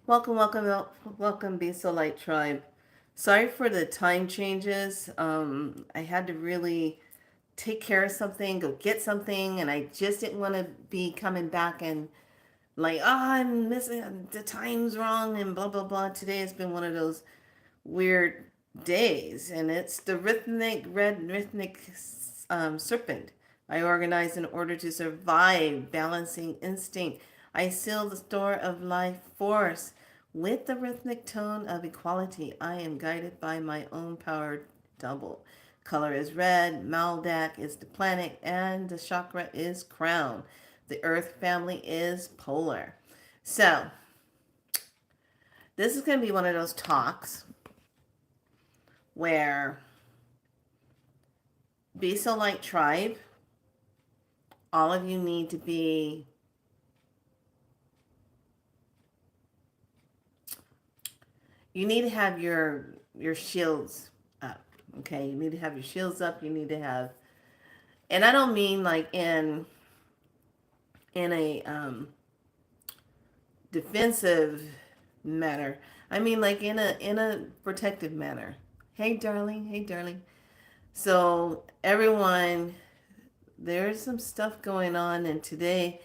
Welcome, Be So Light Tribe. Sorry for the time changes. I had to really take care of something, go get something, and I just didn't want to be coming back and like, I'm missing the time's wrong and blah blah blah. Today has been one of those weird days, and it's the rhythmic serpent. I organize in order to survive, balancing instinct. I seal the store of life force with the rhythmic tone of equality. I am guided by my own power double. Color is red, Maldak is the planet, and the chakra is crown. The earth family is polar. So, this is going to be one of those talks where Be So Light Tribe, all of you need to be you need to have your shields up. Okay, you need to have your shields up. You need to have, and I don't mean like in a defensive manner. I mean like in a protective manner. Hey darling, hey darling. So everyone, there's some stuff going on, and today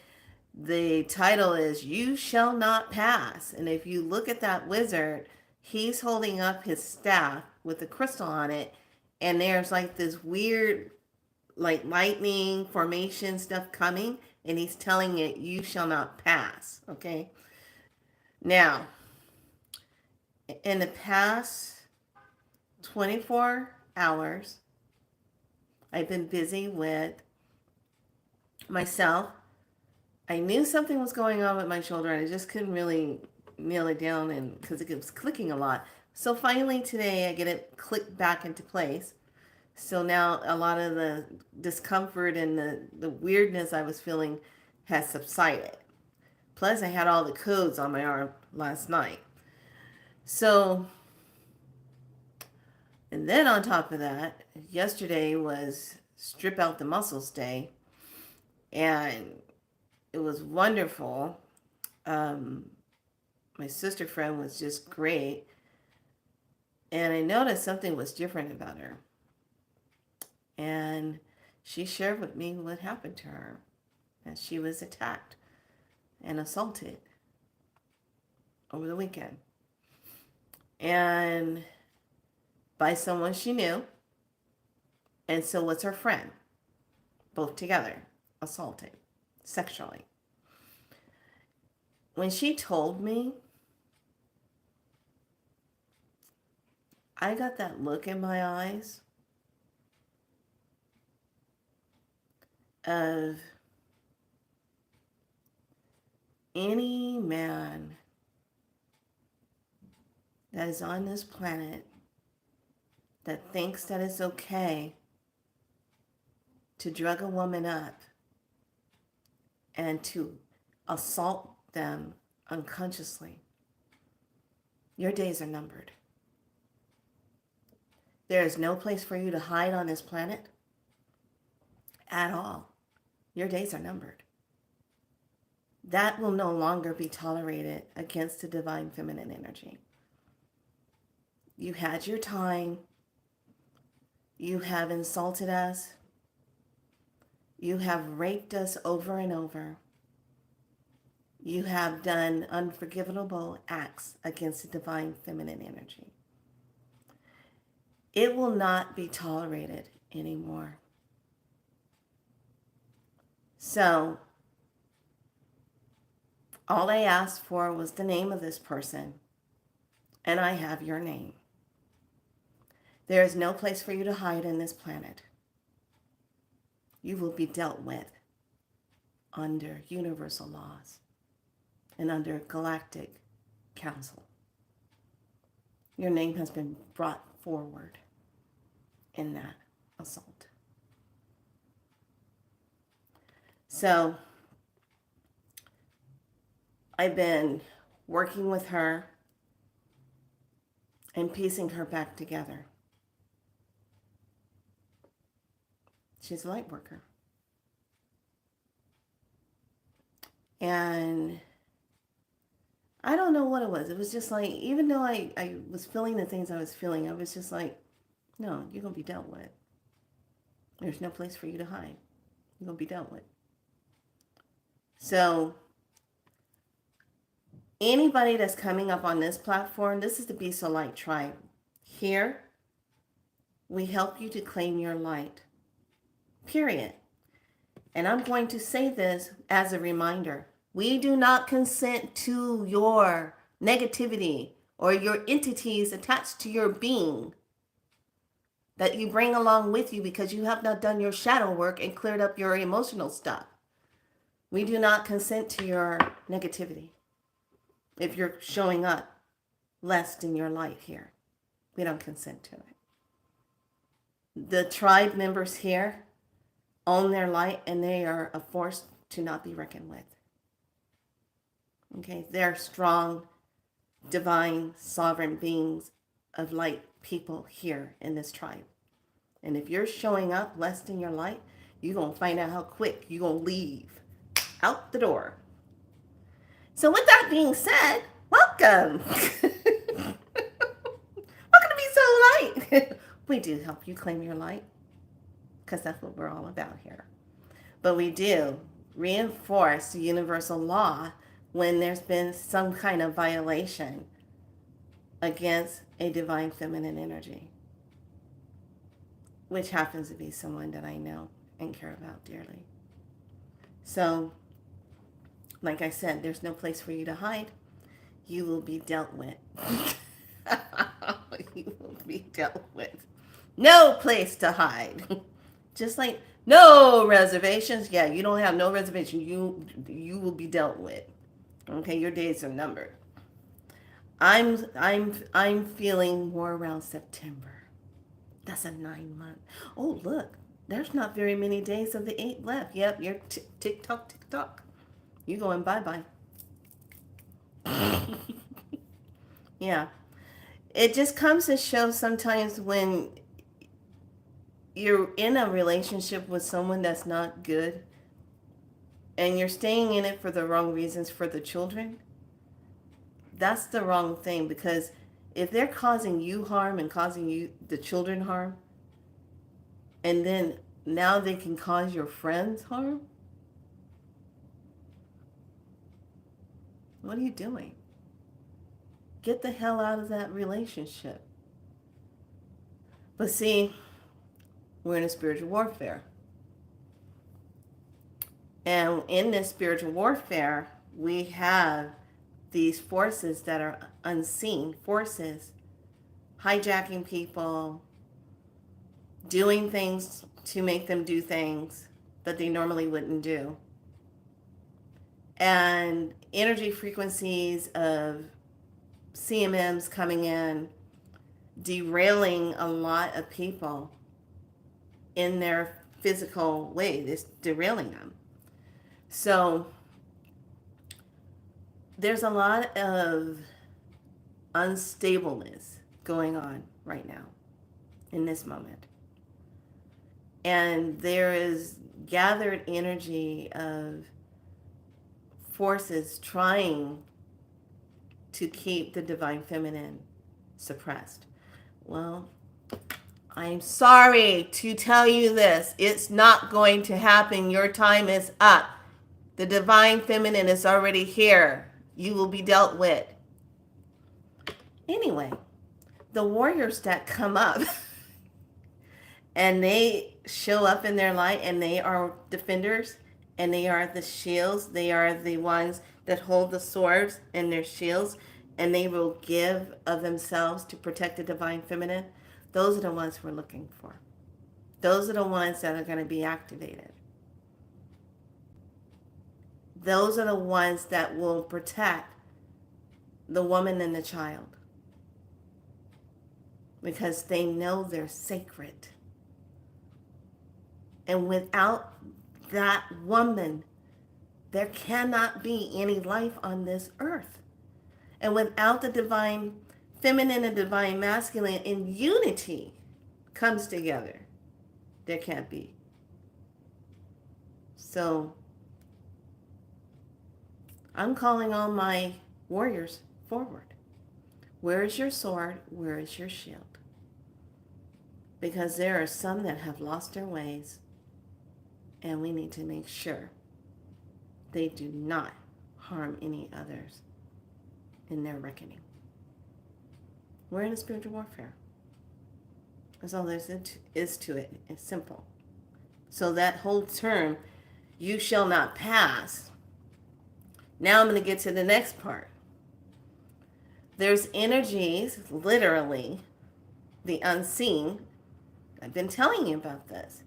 the title is "You Shall Not Pass." And if you look at that wizard, he's holding up his staff with a crystal on it, and there's like this weird, like lightning formation stuff coming, and he's telling it, "You shall not pass." Okay. Now, in the past 24 hours, I've been busy with myself. I knew something was going on with my shoulder, and I just couldn't really nail it down, and because it was clicking a lot. So finally today, I get it clicked back into place. So now a lot of the discomfort and the weirdness I was feeling has subsided. Plus, I had all the codes on my arm last night. So, and then on top of that, yesterday was Strip Out the Muscles Day, and it was wonderful. Um, my sister friend was just great, and I noticed something was different about her. And she shared with me what happened to her, that she was attacked and assaulted over the weekend. And by someone she knew, and so was her friend, both together, assaulted sexually. When she told me, I got that look in my eyes of any man that is on this planet that thinks that it's okay to drug a woman up and to assault them unconsciously. Your days are numbered. There is no place for you to hide on this planet at all. Your days are numbered. That will no longer be tolerated against the divine feminine energy. You had your time. You have insulted us. You have raped us over and over. You have done unforgivable acts against the divine feminine energy. It will not be tolerated anymore. So, all I asked for was the name of this person, and I have your name. There is no place for you to hide in this planet. You will be dealt with under universal laws and under galactic council. Your name has been brought forward in that assault. So I've been working with her and piecing her back together. She's a light worker. And I don't know what it was. It was just like, even though I was feeling the things I was feeling, I was just like, no, you're going to be dealt with. There's no place for you to hide. You're going to be dealt with. So anybody that's coming up on this platform, this is the Be So Light Tribe. Here, we help you to claim your light. Period. And I'm going to say this as a reminder. We do not consent to your negativity or your entities attached to your being that you bring along with you because you have not done your shadow work and cleared up your emotional stuff. We do not consent to your negativity. If you're showing up less in your light here, we don't consent to it. The tribe members here own their light, and they are a force to not be reckoned with. Okay, they're strong, divine, sovereign beings of light people here in this tribe. And if you're showing up less in your light, you're going to find out how quick you're going to leave out the door. So with that being said, welcome. Welcome to Be So Light. We do help you claim your light because that's what we're all about here. But we do reinforce the universal law when there's been some kind of violation against a divine feminine energy, which happens to be someone that I know and care about dearly. So, like I said, there's no place for you to hide. You will be dealt with. You will be dealt with. No place to hide. Just like no reservations. Yeah, you don't have no reservation. You will be dealt with. Okay, your days are numbered. I'm feeling more around September. That's a 9 month. Oh, look, there's not very many days of the 8 left. Yep, you're tick tock. You going bye-bye. Yeah. It just comes to show sometimes when you're in a relationship with someone that's not good and you're staying in it for the wrong reasons for the children, that's the wrong thing, because if they're causing you harm and causing you the children harm, and then now they can cause your friends harm, what are you doing? Get the hell out of that relationship. But see, we're in a spiritual warfare. And in this spiritual warfare, we have these forces that are unseen forces, hijacking people, doing things to make them do things that they normally wouldn't do. And energy frequencies of CMMs coming in, derailing a lot of people in their physical way. It's derailing them. So there's a lot of unstableness going on right now in this moment. And there is gathered energy of forces trying to keep the divine feminine suppressed. Well, I'm sorry to tell you this. It's not going to happen. Your time is up. The divine feminine is already here. You will be dealt with. Anyway, the warriors that come up and they show up in their light and they are defenders and they are the shields. They are the ones that hold the swords and their shields, and they will give of themselves to protect the divine feminine. Those are the ones we're looking for. Those are the ones that are going to be activated. Those are the ones that will protect the woman and the child, because they know they're sacred. And without that woman, there cannot be any life on this earth. And without the divine feminine and divine masculine in unity comes together, there can't be. So I'm calling on my warriors forward. Where is your sword? Where is your shield? Because there are some that have lost their ways, and we need to make sure they do not harm any others in their reckoning. We're in a spiritual warfare. That's all there is to it. It's simple. So that whole term, you shall not pass. Now I'm going to get to the next part. There's energies, literally, the unseen. I've been telling you about this.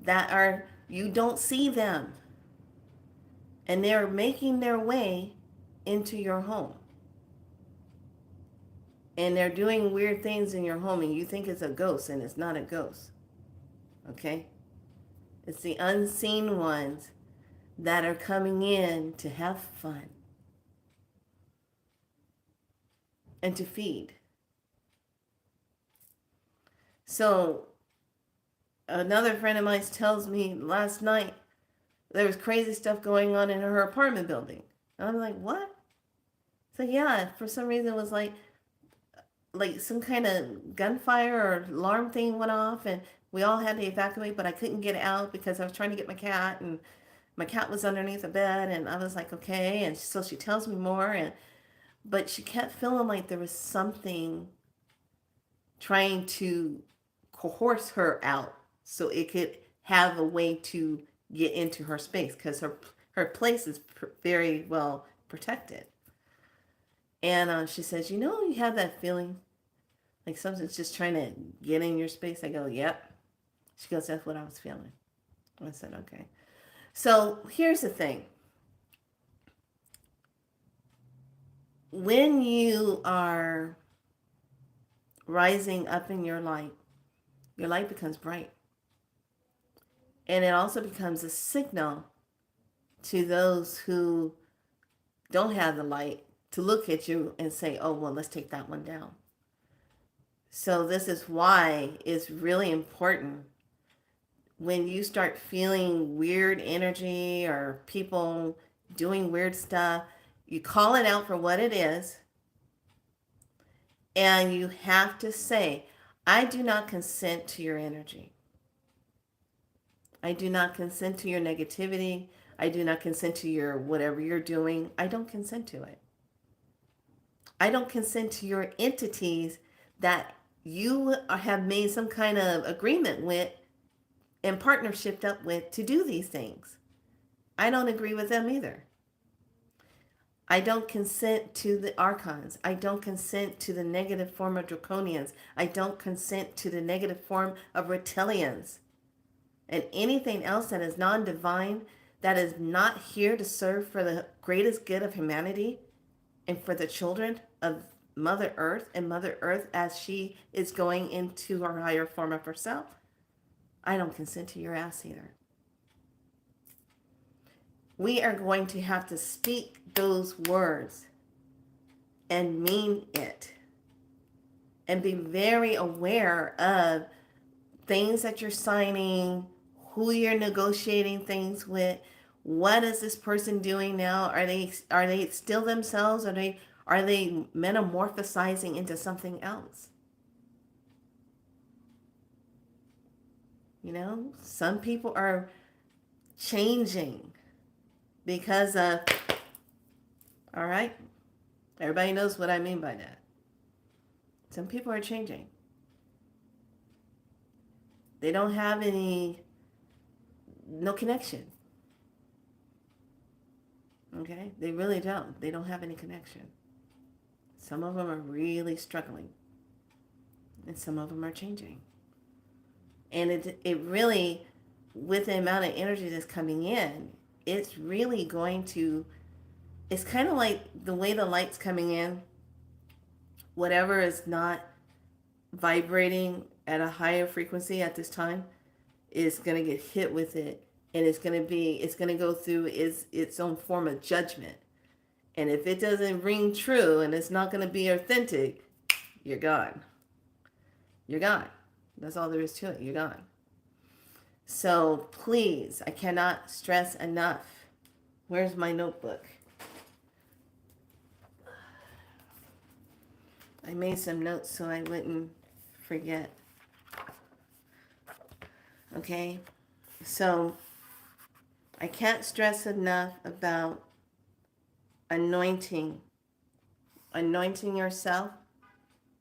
That are, you don't see them. And they're making their way into your home. And they're doing weird things in your home, and you think it's a ghost, and it's not a ghost. Okay? It's the unseen ones that are coming in to have fun and to feed. So another friend of mine tells me last night there was crazy stuff going on in her apartment building. And I'm like, what? So yeah, for some reason it was like some kind of gunfire or alarm thing went off, and we all had to evacuate, but I couldn't get out because I was trying to get my cat, and my cat was underneath the bed, and I was like, okay. And so she tells me more, but she kept feeling like there was something trying to coerce her out so it could have a way to get into her space, because her place is very well protected. And she says, you have that feeling like something's just trying to get in your space. I go, yep. She goes, that's what I was feeling. I said, okay. So here's the thing. When you are rising up in your light becomes bright. And it also becomes a signal to those who don't have the light to look at you and say, oh, well, let's take that one down. So this is why it's really important when you start feeling weird energy or people doing weird stuff, you call it out for what it is. And you have to say, I do not consent to your energy. I do not consent to your negativity. I do not consent to your whatever you're doing. I don't consent to it. I don't consent to your entities that you have made some kind of agreement with and partnership up with to do these things. I don't agree with them either. I don't consent to the archons. I don't consent to the negative form of draconians. I don't consent to the negative form of reptilians. And anything else that is non-divine, that is not here to serve for the greatest good of humanity and for the children of Mother Earth, and Mother Earth as she is going into her higher form of herself, I don't consent to your ass either. We are going to have to speak those words and mean it, and be very aware of things that you're signing, who you're negotiating things with. What is this person doing now? Are they still themselves? Are they metamorphosizing into something else? Some people are changing because of, all right, everybody knows what I mean by that. Some people are changing. They don't have no connection. Okay? They really don't. They don't have any connection. Some of them are really struggling. And some of them are changing. And it really, with the amount of energy that's coming in, it's really going to, it's kind of like the way the light's coming in. Whatever is not vibrating at a higher frequency at this time is going to get hit with it. And it's going to go through its own form of judgment. And if it doesn't ring true and it's not going to be authentic, you're gone. You're gone. That's all there is to it. You're gone. So please, I cannot stress enough. Where's my notebook? I made some notes so I wouldn't forget. Okay, so I can't stress enough about anointing yourself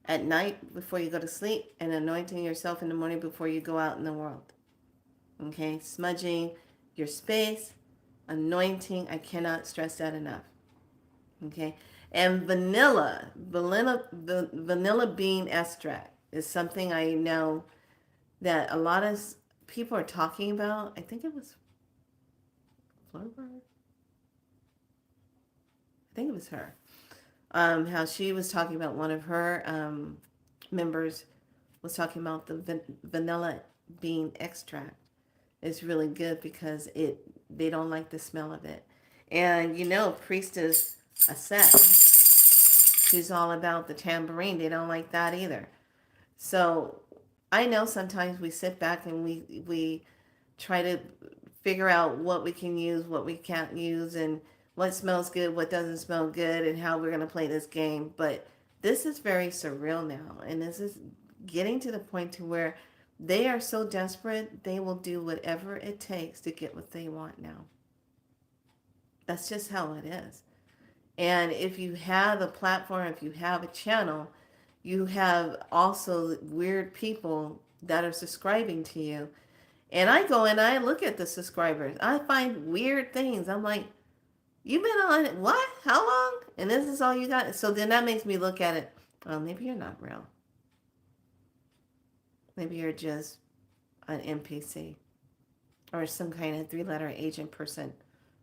at night before you go to sleep, and anointing yourself in the morning before you go out in the world. Okay, smudging your space, anointing. I cannot stress that enough. Okay, and vanilla bean extract is something I know that a lot of people are talking about. I think it was Flower. I think it was her. How she was talking about one of her members was talking about the vanilla bean extract. It's really good because they don't like the smell of it. And Priestess Aset, she's all about the tambourine. They don't like that either. So I know sometimes we sit back and we try to figure out what we can use, what we can't use, and what smells good, what doesn't smell good, and how we're going to play this game. But this is very surreal now, and this is getting to the point to where they are so desperate, they will do whatever it takes to get what they want now. That's just how it is. And if you have a platform, if you have a channel, you have also weird people that are subscribing to you. And I go and I look at the subscribers. I find weird things. I'm like, you've been on it, what? How long? And this is all you got? So then that makes me look at it. Well, maybe you're not real. Maybe you're just an NPC or some kind of 3-letter agent person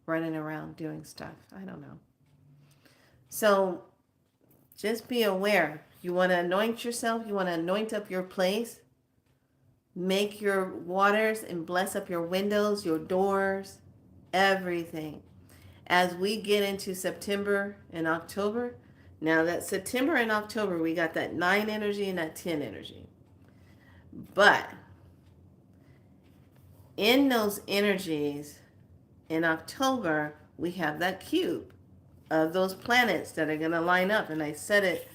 running around doing stuff. I don't know. So just be aware. You want to anoint yourself. You want to anoint up your place. Make your waters and bless up your windows, your doors, everything. As we get into September and October, now that September and October, we got that 9 energy and that 10 energy. But in those energies, in October, we have that cube of those planets that are going to line up. And I said it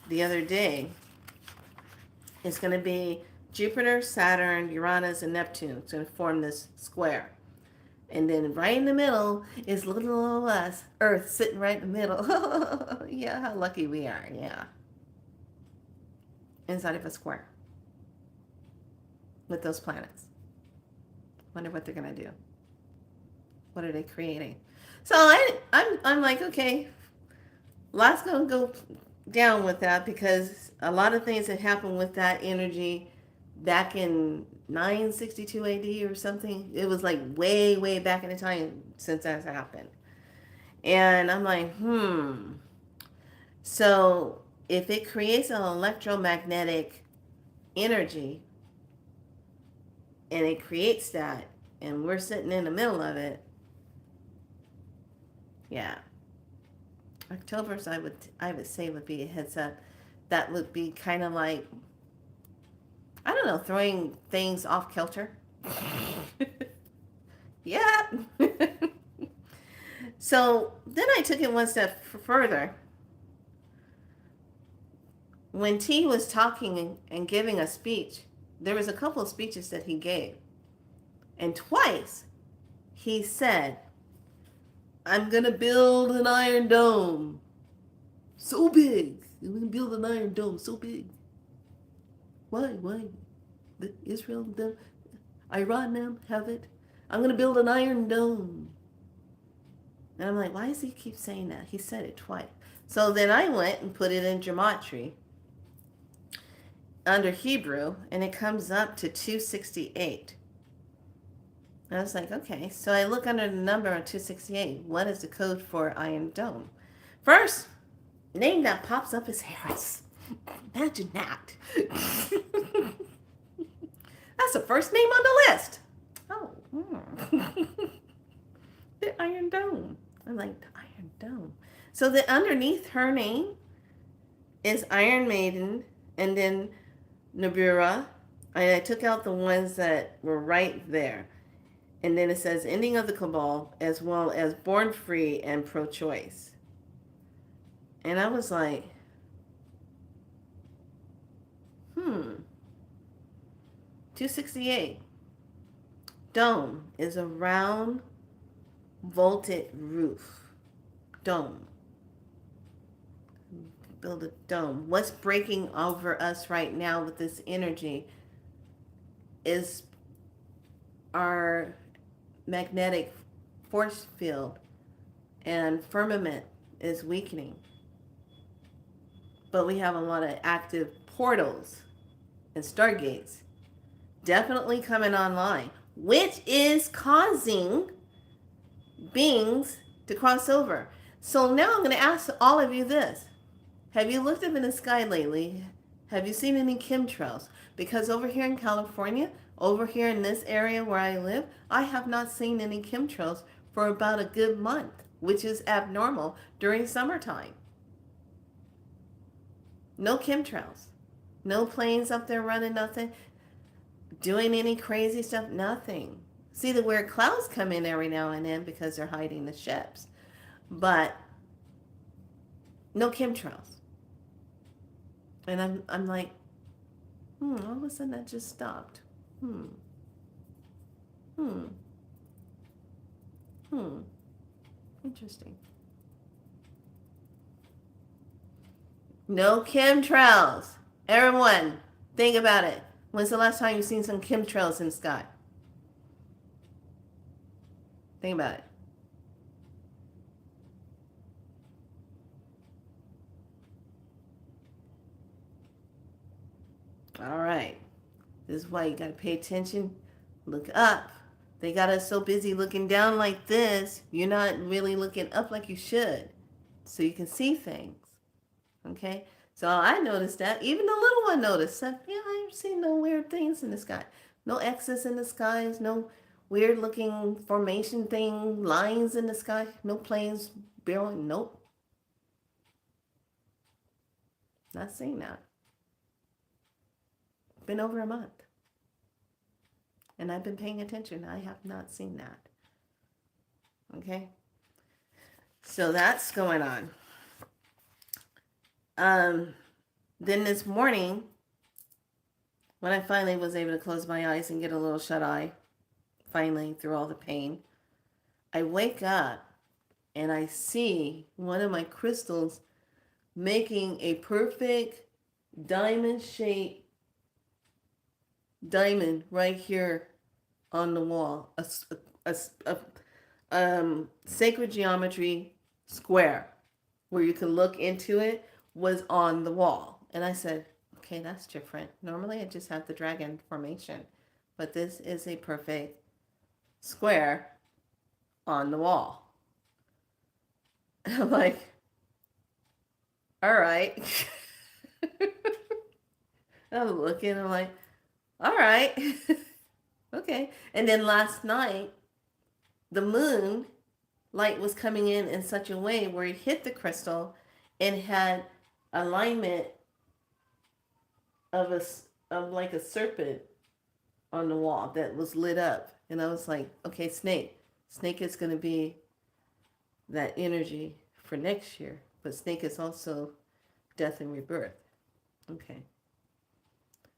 the other day. It's going to be Jupiter, Saturn, Uranus, and Neptune. It's going to form this square. And then right in the middle is little old us, Earth, sitting right in the middle. Yeah, how lucky we are. Yeah. Inside of a square. With those planets. Wonder what they're going to do. What are they creating? So I'm like, okay, lots going to go down with that, because a lot of things that happened with that energy back in 962 AD or something. It was like way, way back in the time since that's happened. And I'm like, So if it creates an electromagnetic energy and it creates that, and we're sitting in the middle of it, yeah. October's I would say would be a heads up. That would be kind of like, I don't know, throwing things off kilter. Yeah. So then I took it one step further. When T was talking and giving a speech, there was a couple of speeches that he gave. And twice he said, I'm going to build an Iron Dome. So big. I'm going to build an Iron Dome so big. Why? Israel, them, Iran, them have it. I'm going to build an Iron Dome. And I'm like, why does he keep saying that? He said it twice. So then I went and put it in gematria under Hebrew, and it comes up to 268. And I was like, okay. So I look under the number on 268. What is the code for Iron Dome? First name that pops up is Harris. Imagine that. That's the first name on the list. Oh. The Iron Dome. I'm like, the Iron Dome. So the underneath her name is Iron Maiden, and then Nibiru. And I took out the ones that were right there. And then it says ending of the cabal, as well as born free and pro-choice. And I was like, 268. Dome is a round vaulted roof. Dome. Build a dome. What's breaking over us right now with this energy is our magnetic force field, and firmament is weakening. But we have a lot of active portals and stargates definitely coming online, which is causing beings to cross over. So now I'm going to ask all of you this. Have you looked up in the sky lately? Have you seen any chemtrails? Because over here in California, over here in this area where I live, I have not seen any chemtrails for about a good month, which is abnormal during summertime. No chemtrails. No planes up there running nothing, doing any crazy stuff, nothing. See, the weird clouds come in every now and then because they're hiding the ships. But no chemtrails. And I'm like, all of a sudden that just stopped. Interesting. No chemtrails. Everyone, think about it. When's the last time you've seen some chemtrails in the sky? Think about it. All right. This is why you got to pay attention. Look up. They got us so busy looking down like this, you're not really looking up like you should, so you can see things. Okay? So I noticed that. Even the little one noticed that. Yeah, I ain't seen no weird things in the sky. No X's in the skies. No weird looking formation thing, lines in the sky. No planes barreling. Nope. Not seeing that. Been over a month. And I've been paying attention. I have not seen that. Okay? So that's going on. Then this morning, when I finally was able to close my eyes and get a little shut eye, finally through all the pain, I wake up and I see one of my crystals making a perfect diamond-shaped diamond right here on the wall. A sacred geometry square where you can look into it was on the wall. And I said, okay, that's different. Normally I just have the dragon formation, but this is a perfect square on the wall. And I'm like, all right. I'm looking, I'm like, all right. Okay. And then last night, the moon light was coming in such a way where it hit the crystal and had alignment of like a serpent on the wall that was lit up. And I was like, okay, snake is going to be that energy for next year, but snake is also death and rebirth. Okay.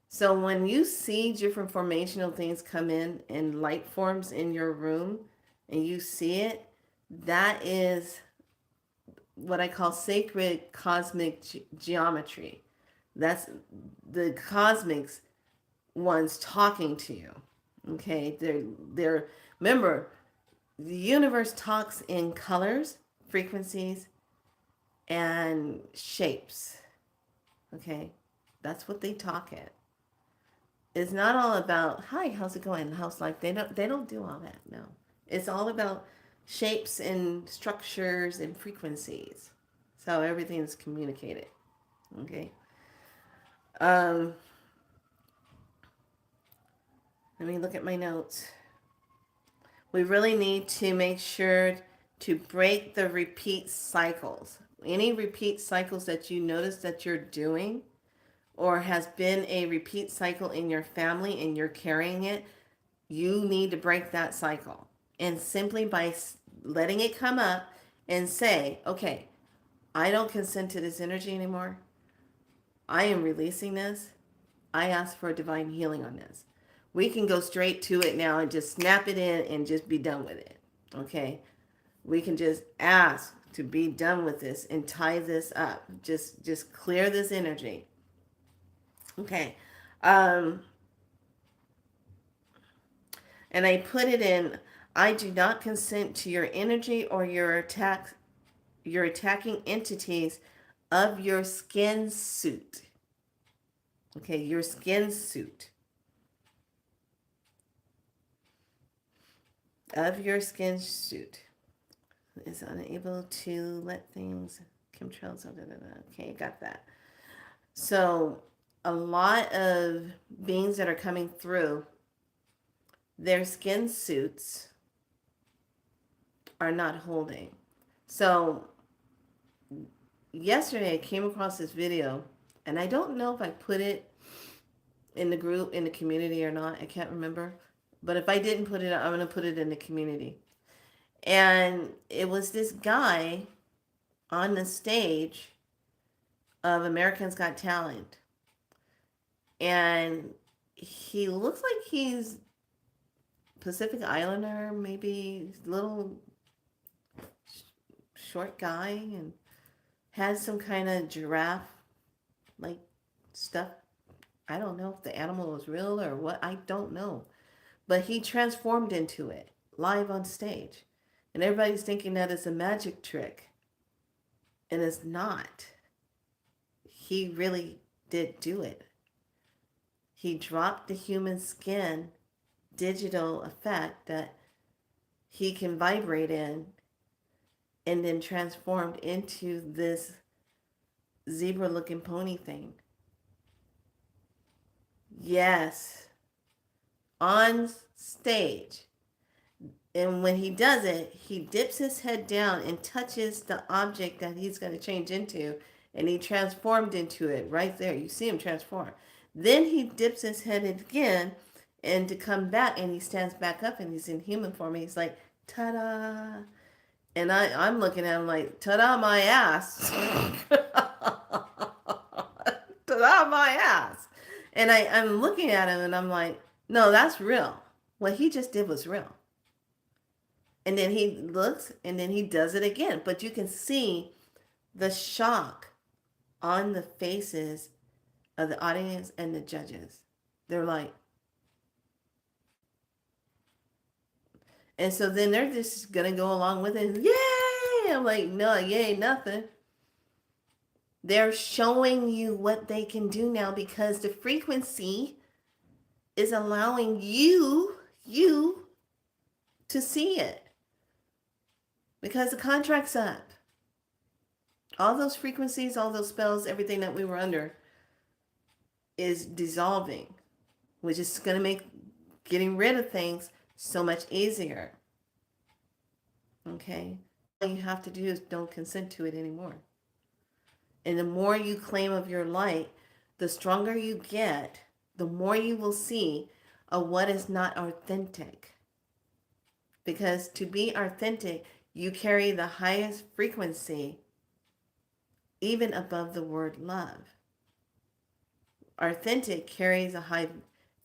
So when you see different formational things come in light forms in your room and you see it, that is what I call sacred cosmic geometry. That's the cosmics ones talking to you. Okay, they're remember, the universe talks in colors, frequencies, and shapes. Okay, that's what they talk at. It's not all about, hi, how's it going? How's life? They don't do all that. No, it's all about shapes and structures and frequencies. So everything is communicated. Okay. Let me look at my notes. We really need to make sure to break the repeat cycles. Any repeat cycles that you notice that you're doing or has been a repeat cycle in your family and you're carrying it, you need to break that cycle. And simply by letting it come up and say, okay, I don't consent to this energy anymore. I am releasing this. I ask for a divine healing on this. We can go straight to it now and just snap it in and just be done with it. Okay? We can just ask to be done with this and tie this up. Just clear this energy. Okay. Um and I put it in, I do not consent to your energy or your attacking entities of your skin suit. Okay, your skin suit. Of your skin suit is unable to let things chemtrails. Okay, got that. So a lot of beings that are coming through, their skin suits are not holding. So yesterday I came across this video, and I don't know if I put it in the group, in the community or not. I can't remember. But if I didn't put it, I'm going to put it in the community. And it was this guy on the stage of Americans Got Talent. And he looks like he's Pacific Islander, maybe little short guy, and has some kind of giraffe like stuff. I don't know if the animal was real or what. I don't know. But he transformed into it live on stage. And everybody's thinking that it's a magic trick. And it's not. He really did do it. He dropped the human skin digital effect that he can vibrate in, and then transformed into this zebra looking pony thing. Yes. On stage. And when he does it, he dips his head down and touches the object that he's going to change into, and he transformed into it right there. You see him transform. Then he dips his head again, and to come back, and he stands back up, and he's in human form, and he's like, ta-da. And I'm looking at him like, ta-da my ass. Ta-da my ass. And I'm looking at him, and I'm like, no, that's real. What he just did was real. And then he looks, and then he does it again. But you can see the shock on the faces of the audience and the judges. They're like, and so then they're just going to go along with it. Yay! I'm like, no, yay, nothing. They're showing you what they can do now because the frequency is allowing you to see it. Because the contract's up. All those frequencies, all those spells, everything that we were under is dissolving, which is going to make getting rid of things so much easier. Okay? All you have to do is don't consent to it anymore. And the more you claim of your light, the stronger you get, the more you will see of what is not authentic. Because to be authentic, you carry the highest frequency, even above the word love. Authentic carries a high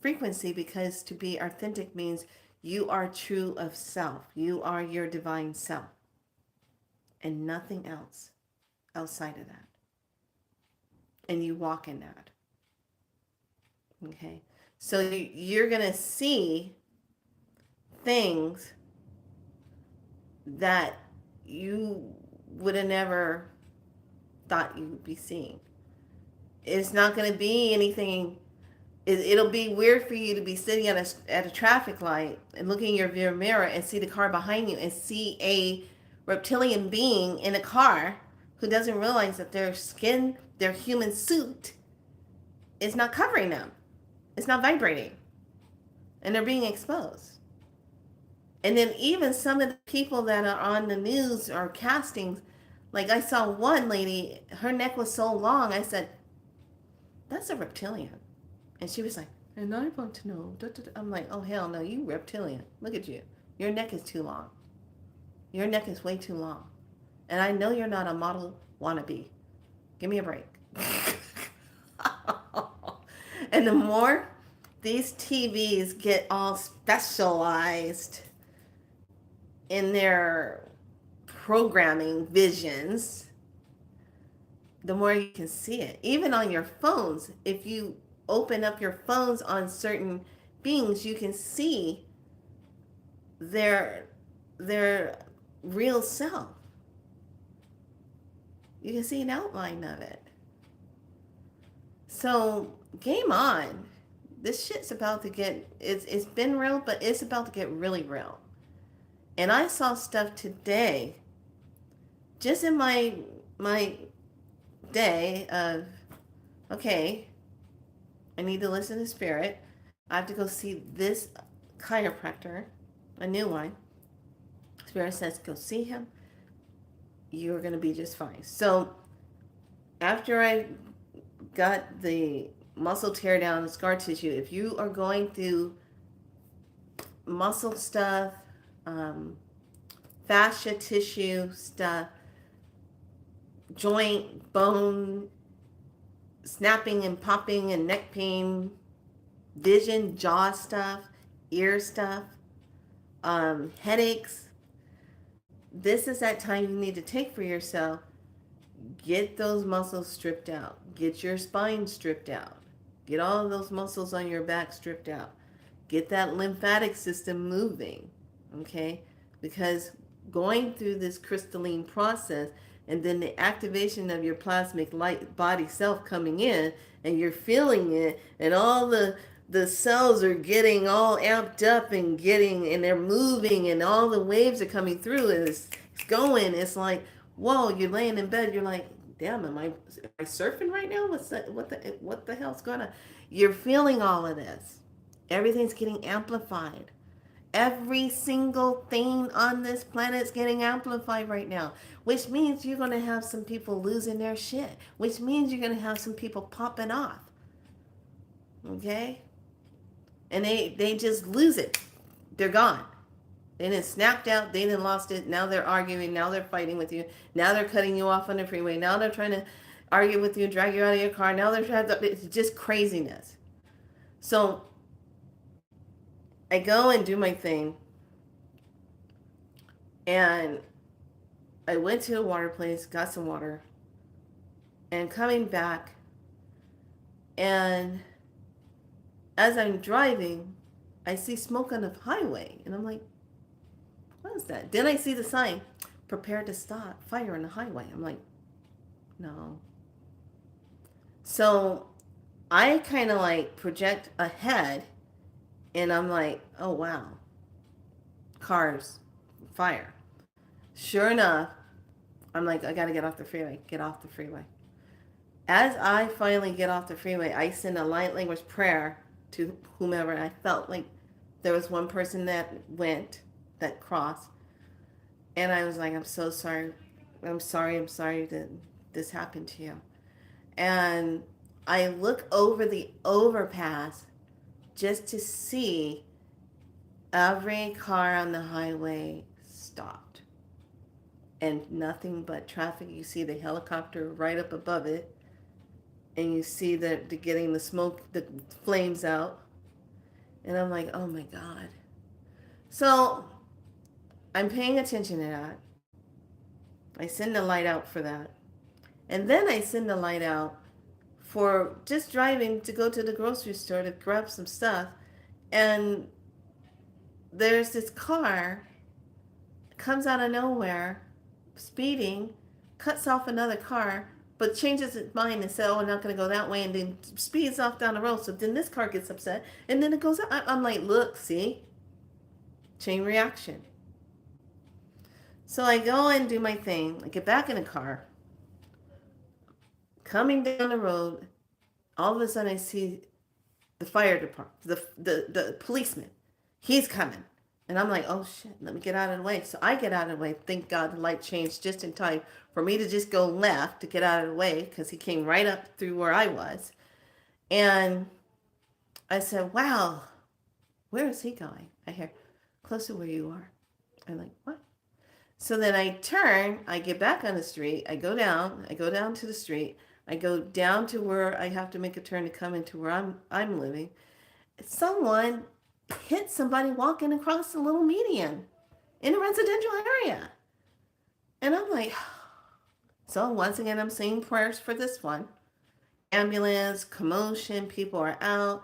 frequency because to be authentic means you are true of self. You are your divine self. And nothing else outside of that. And you walk in that. Okay? So you're going to see things that you would have never thought you would be seeing. It's not going to be anything. It'll be weird for you to be sitting at a traffic light and looking in your rear mirror and see the car behind you and see a reptilian being in a car who doesn't realize that their skin, their human suit, is not covering them. It's not vibrating. And they're being exposed. And then even some of the people that are on the news or castings, like I saw one lady, her neck was so long, I said, that's a reptilian. And she was like, and I want to know. I'm like, oh, hell no, you reptilian. Look at you. Your neck is too long. Your neck is way too long. And I know you're not a model wannabe. Give me a break. And the more these TVs get all specialized in their programming visions, the more you can see it. Even on your phones, if you open up your phones on certain beings, you can see their their real self. You can see an outline of it. So game on. This shit's about to get, it's been real, but it's about to get really real. And I saw stuff today, just in my day of, okay, I need to listen to spirit. I have to go see this chiropractor, a new one. Spirit says go see him. You're going to be just fine. So after I got the muscle tear down, the scar tissue, if you are going through muscle stuff, fascia tissue stuff, joint, bone, snapping and popping and neck pain, vision, jaw stuff, ear stuff, headaches, this is that time you need to take for yourself. Get those muscles stripped out. Get your spine stripped out. Get all of those muscles on your back stripped out. Get that lymphatic system moving, okay? Because going through this crystalline process and then the activation of your plasmic light body self coming in and you're feeling it and all the cells are getting all amped up and they're moving and all the waves are coming through and it's going. It's like, whoa, you're laying in bed. You're like, damn, am I surfing right now? What the hell's going on? You're feeling all of this. Everything's getting amplified. Every single thing on this planet is getting amplified right now, which means you're going to have some people losing their shit, which means you're going to have some people popping off. Okay? And they just lose it. They're gone. They didn't snapped out. They didn't lost it. Now they're arguing. Now they're fighting with you. Now they're cutting you off on the freeway. Now they're trying to argue with you, drag you out of your car. Now they're trying to, it's just craziness. So I go and do my thing. And I went to a water place, got some water. And coming back, and as I'm driving, I see smoke on the highway. And I'm like, what is that? Then I see the sign, prepare to stop, fire on the highway. I'm like, no. So I kind of like project ahead and I'm like, oh wow, cars, fire. Sure enough, I'm like, I got to get off the freeway, get off the freeway. As I finally get off the freeway, I send a light language prayer to whomever. I felt like there was one person that crossed. And I was like, I'm so sorry. I'm sorry that this happened to you. And I look over the overpass just to see every car on the highway stopped. And nothing but traffic. You see the helicopter right up above it. And you see the getting the smoke, the flames out. And I'm like, oh my God. So I'm paying attention to that. I send the light out for that. And then I send the light out for just driving to go to the grocery store to grab some stuff. And there's this car comes out of nowhere, speeding, cuts off another car, but changes its mind and says, oh, I'm not going to go that way, and then speeds off down the road. So then this car gets upset, and then it goes up. I'm like, look, see? Chain reaction. So I go and do my thing. I get back in the car. Coming down the road, all of a sudden I see the fire department, the policeman. He's coming. And I'm like, oh shit, let me get out of the way. So I get out of the way. Thank God the light changed just in time for me to just go left to get out of the way because he came right up through where I was. And I said, wow, where is he going? I hear, close to where you are. I'm like, what? So then I turn, I get back on the street, I go down to the street, I go down to where I have to make a turn to come into where I'm living. someone hit somebody walking across a little median in a residential area. And I'm like, so once again, I'm saying prayers for this one. Ambulance, commotion, people are out.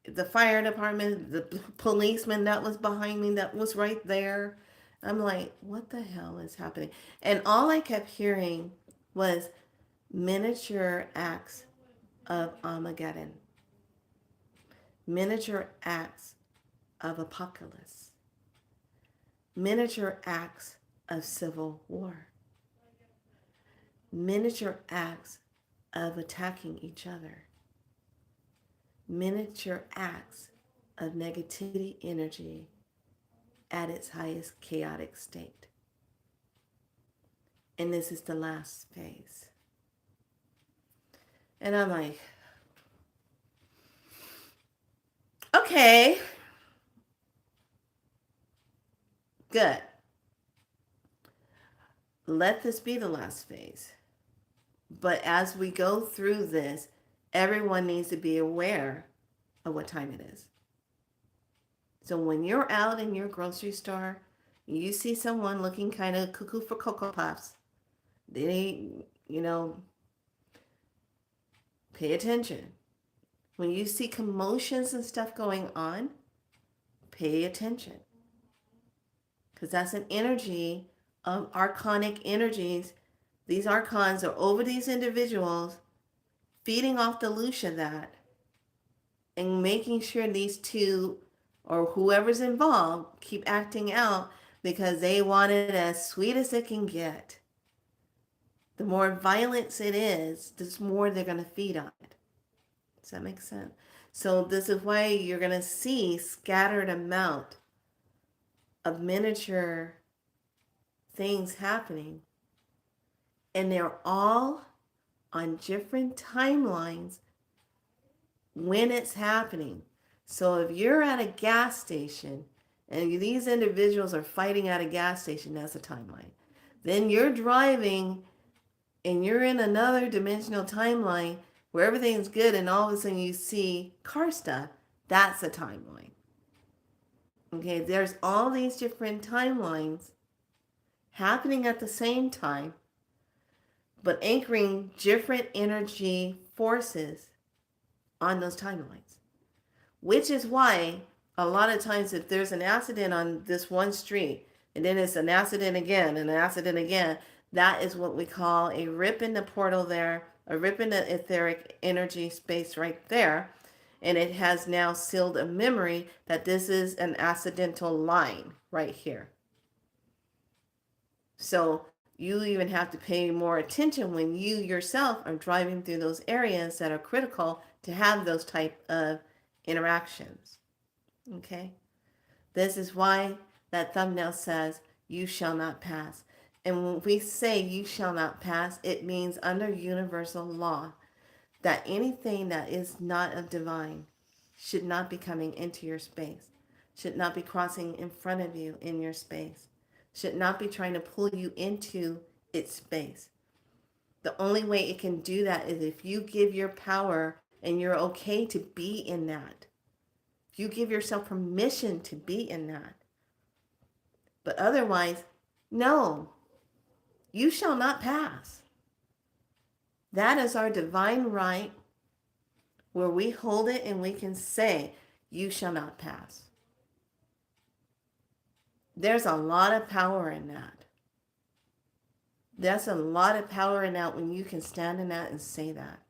The fire department, the policeman that was behind me, that was right there. I'm like, what the hell is happening? And all I kept hearing was miniature acts of Armageddon, miniature acts of apocalypse, miniature acts of civil war, miniature acts of attacking each other, miniature acts of negativity energy at its highest chaotic state. And this is the last phase. And I'm like, okay, good. Let this be the last phase. But as we go through this, everyone needs to be aware of what time it is. So when you're out in your grocery store, you see someone looking kind of cuckoo for Cocoa Puffs, they, pay attention. When you see commotions and stuff going on, pay attention. Because that's an energy of archonic energies. These archons are over these individuals, feeding off the loosh of that, and making sure these two or whoever's involved keep acting out because they want it as sweet as it can get. The more violence it is, the more they're going to feed on it. Does that make sense? So this is why you're going to see scattered amount of miniature things happening. And they're all on different timelines when it's happening. So if you're at a gas station and these individuals are fighting at a gas station, that's a timeline. Then you're driving and you're in another dimensional timeline where everything's good and all of a sudden you see car stuff, that's a timeline. Okay, there's all these different timelines happening at the same time, but anchoring different energy forces on those timelines. Which is why a lot of times if there's an accident on this one street and then it's an accident again and an accident again, that is what we call a rip in the portal there, a rip in the etheric energy space right there. And it has now sealed a memory that this is an accidental line right here. So you even have to pay more attention when you yourself are driving through those areas that are critical to have those type of interactions. Okay? This is why that thumbnail says, you shall not pass. And when we say you shall not pass, it means under universal law that anything that is not of divine should not be coming into your space, should not be crossing in front of you in your space, should not be trying to pull you into its space. The only way it can do that is if you give your power and you're okay to be in that. If you give yourself permission to be in that. But otherwise, no, you shall not pass. That is our divine right where we hold it and we can say, you shall not pass. There's a lot of power in that. There's a lot of power in that when you can stand in that and say that.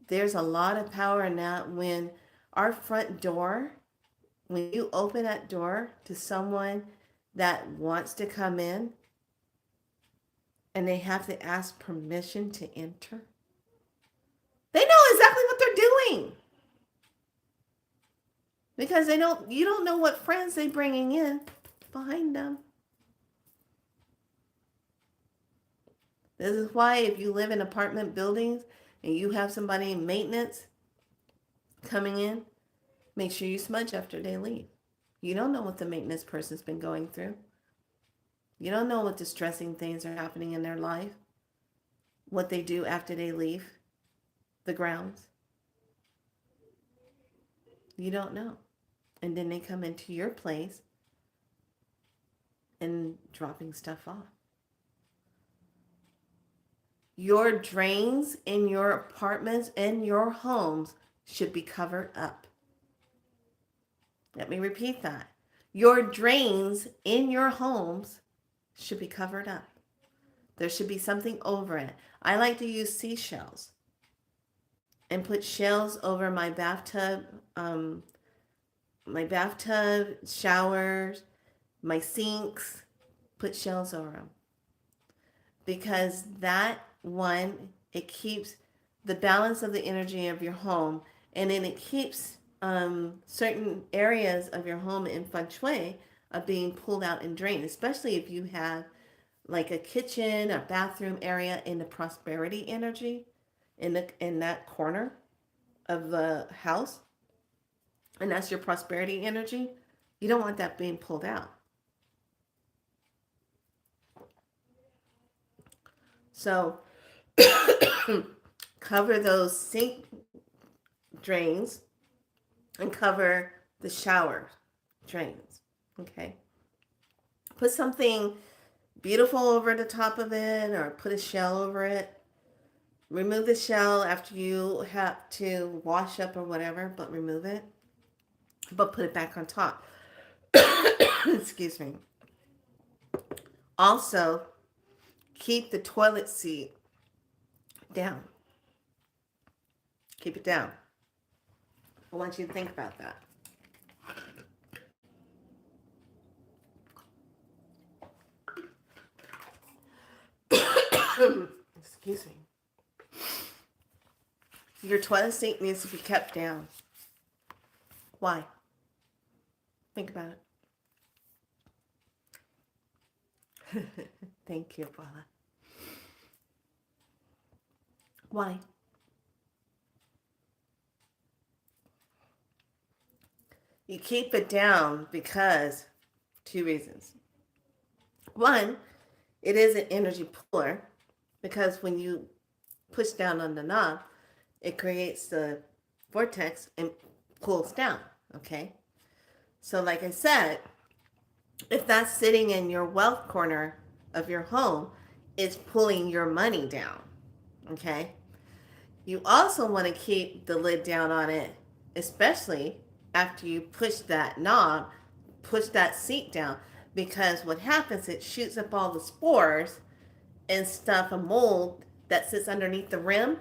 There's a lot of power in that when our front door, when you open that door to someone that wants to come in and they have to ask permission to enter, they know exactly what they're doing. Because you don't know what friends they're bringing in behind them. This is why if you live in apartment buildings and you have somebody in maintenance coming in, make sure you smudge after they leave. You don't know what the maintenance person's been going through. You don't know what distressing things are happening in their life, what they do after they leave the grounds. You don't know. And then they come into your place and dropping stuff off. Your drains in your apartments and your homes should be covered up. Let me repeat that. Your drains in your homes should be covered up. There should be something over it. I like to use seashells and put shells over my bathtub, showers, my sinks, put shells over them. Because that one, it keeps the balance of the energy of your home, and then it keeps certain areas of your home in feng shui of being pulled out and drained, especially if you have like a kitchen or bathroom area in the prosperity energy in that corner of the house, and that's your prosperity energy. You don't want that being pulled out. So cover those sink drains and cover the shower drains. Okay. Put something beautiful over the top of it or put a shell over it. Remove the shell after you have to wash up or whatever, but remove it. But put it back on top. Excuse me. Also, keep the toilet seat down. Keep it down. I want you to think about that. Excuse me. Your toilet seat needs to be kept down. Why? Think about it. Thank you, Paula. Why? You keep it down because two reasons. One, it is an energy puller because when you push down on the knob, it creates the vortex and pulls down, okay? So like I said, if that's sitting in your wealth corner of your home, it's pulling your money down, okay? You also want to keep the lid down on it, especially after you push that knob, push that seat down, because what happens, it shoots up all the spores and stuff, a mold that sits underneath the rim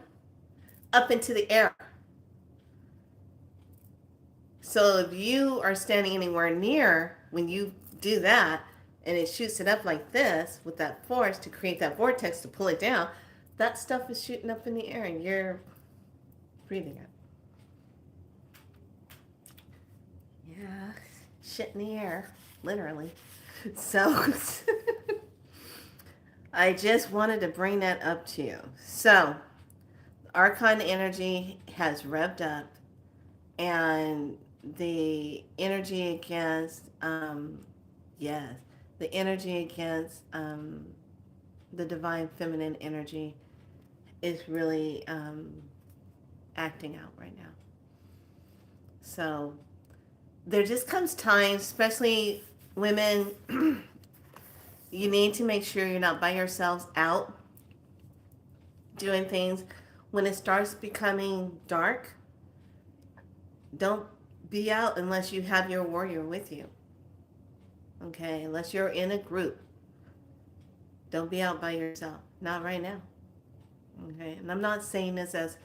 up into the air. So if you are standing anywhere near when you do that and it shoots it up like this with that force to create that vortex to pull it down, that stuff is shooting up in the air and you're breathing it. Yeah, shit in the air, literally. So I just wanted to bring that up to you. So Archon energy has revved up, and the energy against, yes, the energy against the divine feminine energy is really acting out right now. So there just comes time, especially women, you need to make sure you're not by yourselves out doing things. When it starts becoming dark, don't be out unless you have your warrior with you. Okay, unless you're in a group. Don't be out by yourself. Not right now. Okay, and I'm not saying this as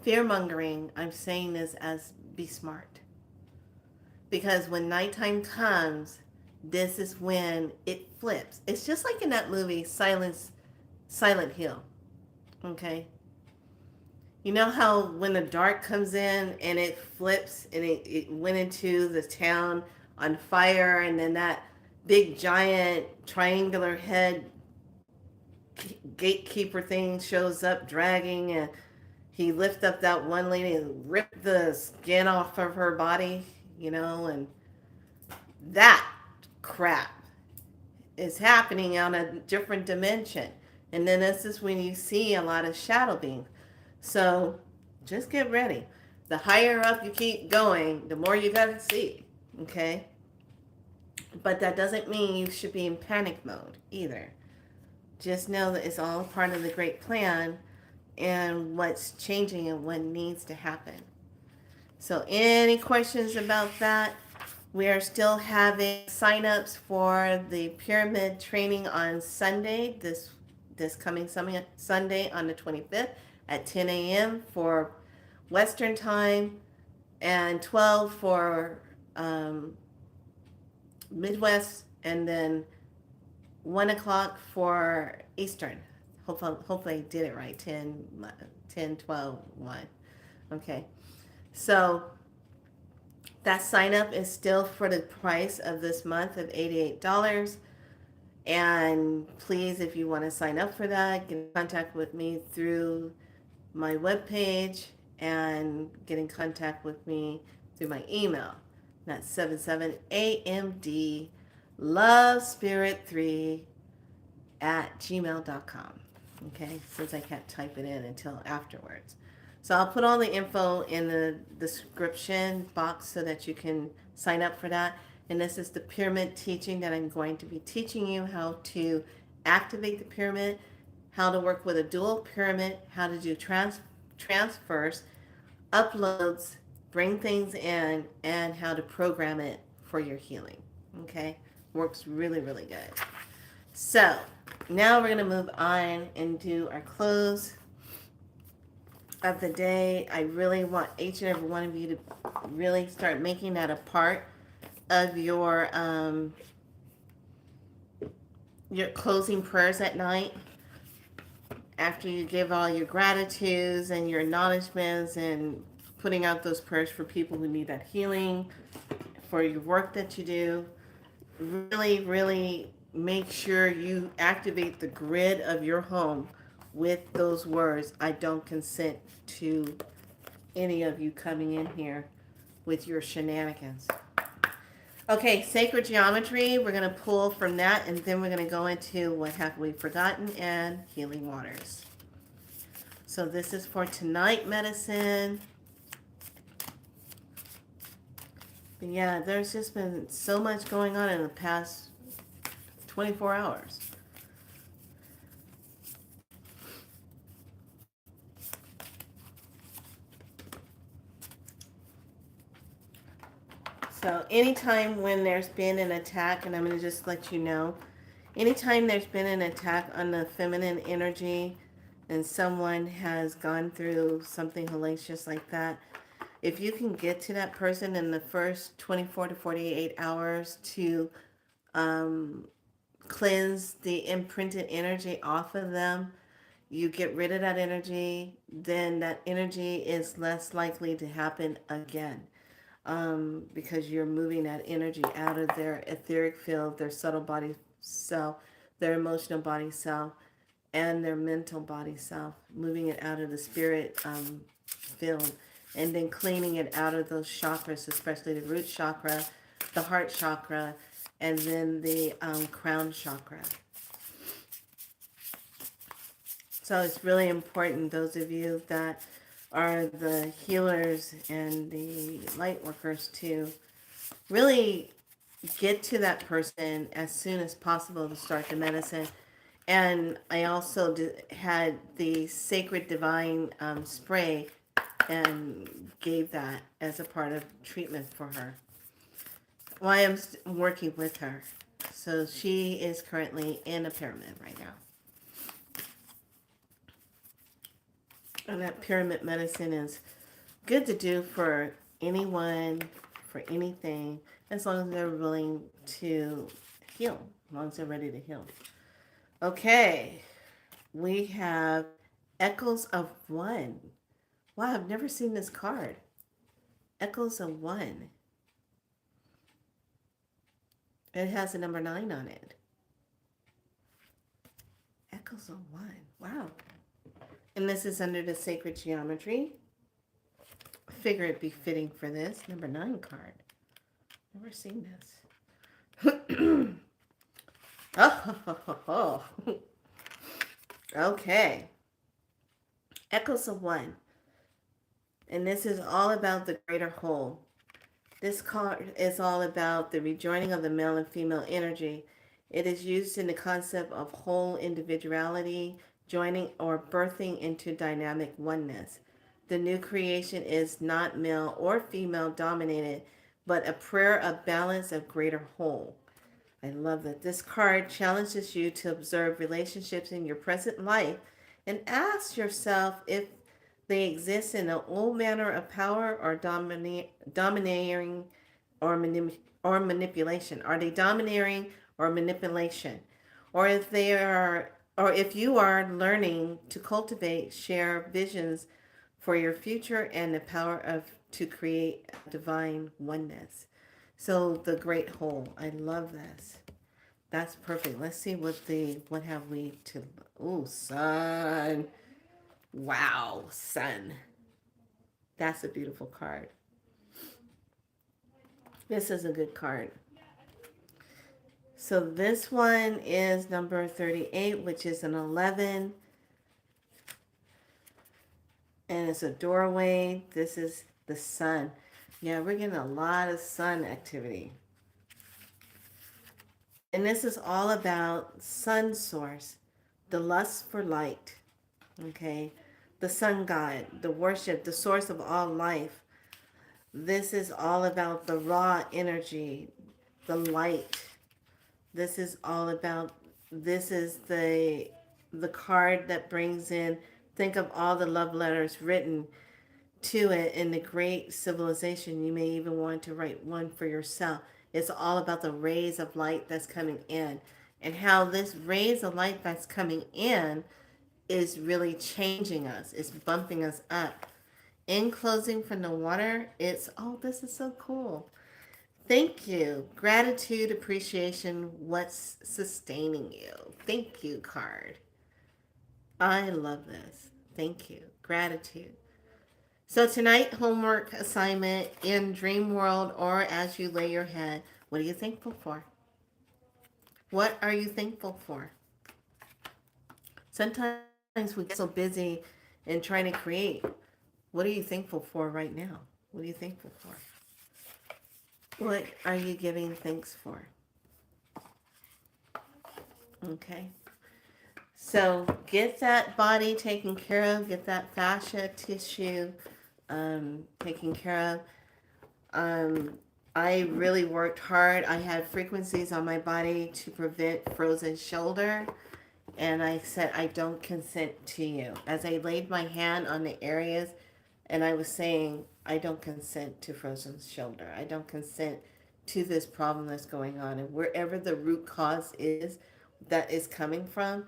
fear-mongering. I'm saying this as be smart. Because when nighttime comes, this is when it flips. It's just like in that movie, Silent Hill. Okay? You know how when the dark comes in and it flips and it went into the town on fire, and then that big giant triangular head gatekeeper thing shows up dragging, and he lifts up that one lady and ripped the skin off of her body, and that crap is happening on a different dimension. And then this is when you see a lot of shadow beings. So just get ready. The higher up you keep going, the more you got to see. Okay? But that doesn't mean you should be in panic mode either. Just know that it's all part of the great plan and what's changing and what needs to happen. So, any questions about that? We are still having signups for the pyramid training on Sunday, this coming Sunday on the 25th at 10 a.m. for Western time and 12 for Midwest, and then 1 o'clock for Eastern. Hopefully I did it right. 10, 12, 1. Okay. So that sign up is still for the price of this month of $88. And please, if you want to sign up for that, get in contact with me through my webpage and get in contact with me through my email. That's 77AMD lovespirit3 at gmail.com. Okay, since I can't type it in until afterwards. So I'll put all the info in the description box so that you can sign up for that. And this is the pyramid teaching that I'm going to be teaching you how to activate the pyramid, how to work with a dual pyramid, how to do transfers, uploads, bring things in, and how to program it for your healing. Okay? Works really, really good. So now we're going to move on and do our close of the day. I really want each and every one of you to really start making that a part of your closing prayers at night. After you give all your gratitudes and your acknowledgments and putting out those prayers for people who need that healing, for your work that you do, really, really make sure you activate the grid of your home with those words. I don't consent to any of you coming in here with your shenanigans. Okay, sacred geometry, we're going to pull from that, and then we're going to go into what have we forgotten and healing waters. So this is for tonight medicine. But yeah, there's just been so much going on in the past 24 hours. So anytime when there's been an attack, and I'm going to just let you know, anytime there's been an attack on the feminine energy and someone has gone through something hellacious like that, if you can get to that person in the first 24 to 48 hours to cleanse the imprinted energy off of them, you get rid of that energy, then that energy is less likely to happen again. Because you're moving that energy out of their etheric field, their subtle body self, their emotional body self, and their mental body self, moving it out of the spirit field, and then cleaning it out of those chakras, especially the root chakra, the heart chakra, and then the crown chakra. So it's really important, those of you that are the healers and the light workers, to really get to that person as soon as possible to start the medicine. And I also had the Sacred Divine spray and gave that as a part of treatment for her while I'm working with her. So she is currently in a pyramid right now. And that pyramid medicine is good to do for anyone, for anything, as long as they're willing to heal, as long as they're ready to heal. Okay, we have Echoes of One. Wow, I've never seen this card. Echoes of One. It has a number 9 on it. Echoes of One. Wow. And this is under the Sacred Geometry. I figure it'd be fitting for this. Number 9 card. Never seen this. Oh. Okay. Echoes of One. And this is all about the greater whole. This card is all about the rejoining of the male and female energy. It is used in the concept of whole individuality, joining or birthing into dynamic oneness. The new creation is not male or female dominated, but a prayer of balance of greater whole. I love that. This card challenges you to observe relationships in your present life and ask yourself if they exist in an old manner of power or domineering or manipulation. Are they domineering or manipulation? Or if they are, or if you are learning to cultivate, share visions for your future and the power of to create divine oneness. So the great whole. I love this. That's perfect. Let's see what have we to. Ooh, sun. Wow, sun. That's a beautiful card. This is a good card. So this one is number 38, which is an 11. And it's a doorway. This is the sun. Yeah, we're getting a lot of sun activity. And this is all about sun source, the lust for light. Okay. The sun god, the worship, the source of all life. This is all about the raw energy, the light. This is all about, this is the card that brings in, think of all the love letters written to it in the great civilization. You may even want to write one for yourself. It's all about the rays of light that's coming in and how this rays of light that's coming in is really changing us. It's bumping us up. In closing from the water, it's, oh, this is so cool. Thank you. Gratitude, appreciation, what's sustaining you. Thank you, card. I love this. Thank you. Gratitude. So tonight, homework assignment in dream world or as you lay your head, what are you thankful for? What are you thankful for? Sometimes we get so busy in trying to create. What are you thankful for right now? What are you thankful for? What are you giving thanks for? Okay. So get that body taken care of. Get that fascia tissue taken care of. I really worked hard. I had frequencies on my body to prevent frozen shoulder. And I said, I don't consent to you. As I laid my hand on the areas and I was saying, I don't consent to frozen shoulder. I don't consent to this problem that's going on. And wherever the root cause is that is coming from,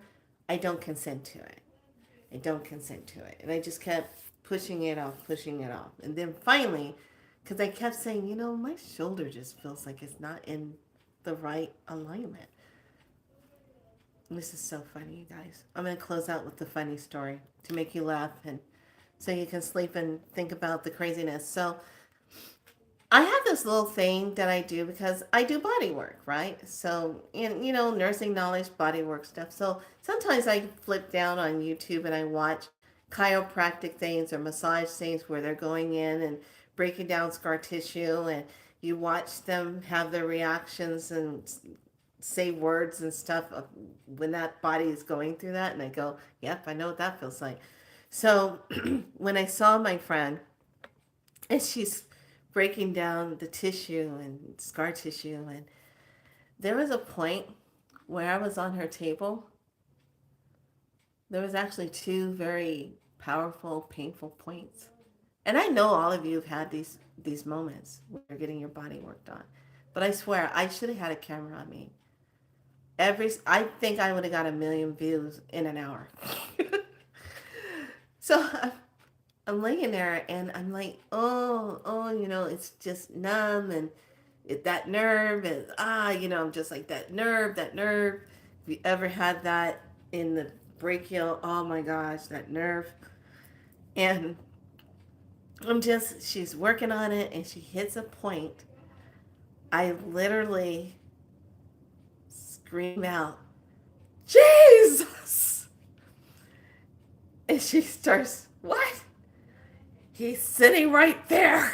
I don't consent to it. I don't consent to it. And I just kept pushing it off, pushing it off. And then finally, because I kept saying, you know, my shoulder just feels like it's not in the right alignment. This is so funny, you guys. I'm going to close out with the funny story to make you laugh and so you can sleep and think about the craziness. So I have this little thing that I do because I do body work, right? So, you know, nursing knowledge, body work stuff. So sometimes I flip down on YouTube and I watch chiropractic things or massage things where they're going in and breaking down scar tissue and you watch them have their reactions and say words and stuff when that body is going through that. And I go, yep, I know what that feels like. So when I saw my friend and she's breaking down the tissue and scar tissue, and there was a point where I was on her table. There was actually two very powerful, painful points. And I know all of you have had these moments where you're getting your body worked on. But I swear, I should have had a camera on me. I think I would have got 1 million views in an hour. So I'm laying there and I'm like, oh, you know, it's just numb and that nerve is, you know, I'm just like that nerve. If you ever had that in the brachial, oh my gosh, that nerve. And she's working on it and she hits a point. I literally scream out, Jesus! And she starts, what? He's sitting right there.